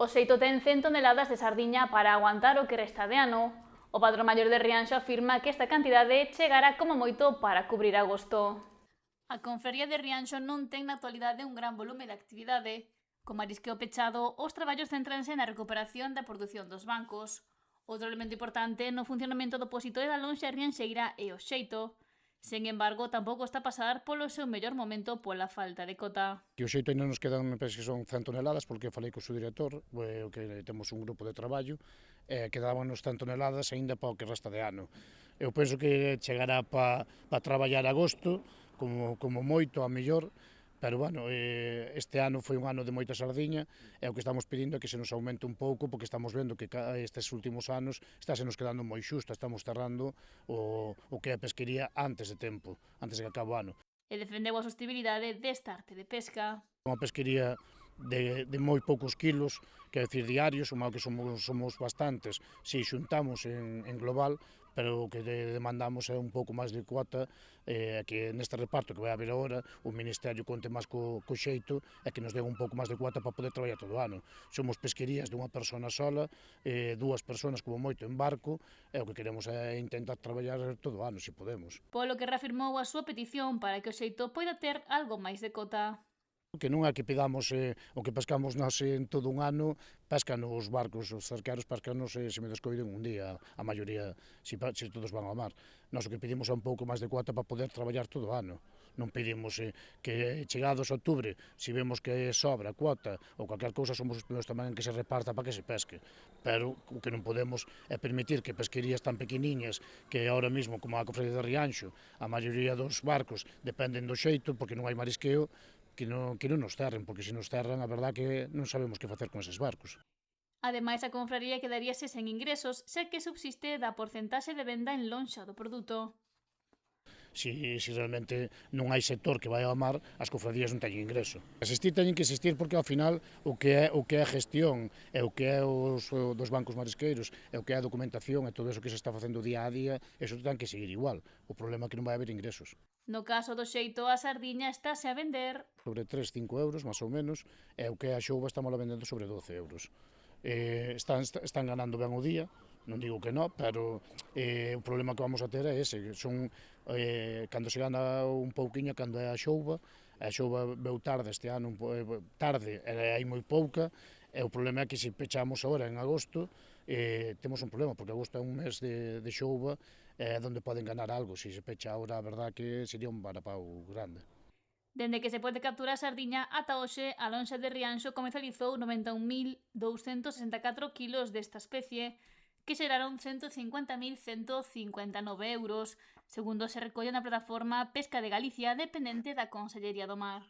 O xeito ten 100 toneladas de sardiña para aguantar o que resta de ano. O patrón maior de Rianxo afirma que esta cantidade chegará como moito para cubrir agosto. A Confraría de Rianxo non ten na actualidade un gran volume de actividade. Co marisqueo pechado, os traballos céntranse na recuperación da produción dos bancos. Outro elemento importante no funcionamento do pósito da lonxa rianxeira é o xeito. Sen embargo, tampouco está a pasar polo seu mellor momento pola falta de cota. Que o xeito ainda nos quedan, me parece que son 100 toneladas, porque falei co seu director, que temos un grupo de traballo, quedábanos 100 toneladas aínda para o que resta de ano. Eu penso que chegará para traballar agosto, como moito, a mellor, pero, bueno, este ano foi un ano de moita sardiña, e o que estamos pedindo é que se nos aumente un pouco, porque estamos vendo que estes últimos anos está se nos quedando moi xusta, estamos cerrando o que é a pesquería antes de tempo, antes de que acabe o ano. E defendeu a sostibilidade desta arte de pesca. Unha pesquería de moi poucos kilos, quer decir, diarios, o mal que somos bastantes, si xuntamos en global, pero o que demandamos é un pouco máis de cuota, que neste reparto que vai haber agora, o Ministerio conte máis co xeito e que nos den un pouco máis de cuota para poder traballar todo o ano. Somos pesquerías dunha persona sola, dúas personas como moito en barco, e o que queremos é intentar traballar todo o ano, se podemos. Polo que reafirmou a súa petición para que o xeito poida ter algo máis de cota. Que non é que pedamos o que pescamos nós en todo un ano, pescan os barcos, os cerqueros pescanos se me descoiden un día, a maioría, se todos van ao mar. Nós o que pedimos é un pouco máis de cuota para poder traballar todo o ano. Non pedimos que chegados a outubro, se vemos que sobra cuota ou calquer cousa, somos os primeiros tamén en que se reparta para que se pesque. Pero o que non podemos é permitir que pesquerías tan pequeniñas, que ahora mismo, como a Confraría de Rianxo, a maioría dos barcos dependen do xeito, porque non hai marisqueo, que non nos cerren, porque se nos cerran, a verdad que non sabemos que facer con eses barcos. Ademais, a confraría quedaríase sen ingresos, xa que subsiste da porcentaxe de venda en lonxa do produto. Se realmente non hai sector que vai ao mar, as cofradías non teñen ingreso. Existir teñen que existir porque ao final o que é a gestión e o que é dos bancos marisqueiros e o que é a documentación e todo eso que se está facendo día a día, eso ten que seguir igual. O problema é que non vai haber ingresos. No caso do xeito, a sardiña estáse a vender sobre 3-5 euros, máis ou menos, e o que é a xouba estamos vendendo sobre 12 euros. Están ganando ben o día, non digo que non, pero o problema que vamos a ter é ese, cando se gana un pouquiño, cando é a xouba veu tarde este ano, tarde, e hai moi pouca, e o problema é que se pechamos agora en agosto, temos un problema, porque agosto é un mes de xouba, onde poden ganar algo, se pecha agora, a verdad que sería un varapau grande. Dende que se pode capturar a sardiña ata hoxe, a lonxa de Rianxo comercializou 91.264 kilos desta especie, que xeraron 150.159 euros, segundo se recolle na plataforma Pesca de Galicia dependente da Consellería do Mar.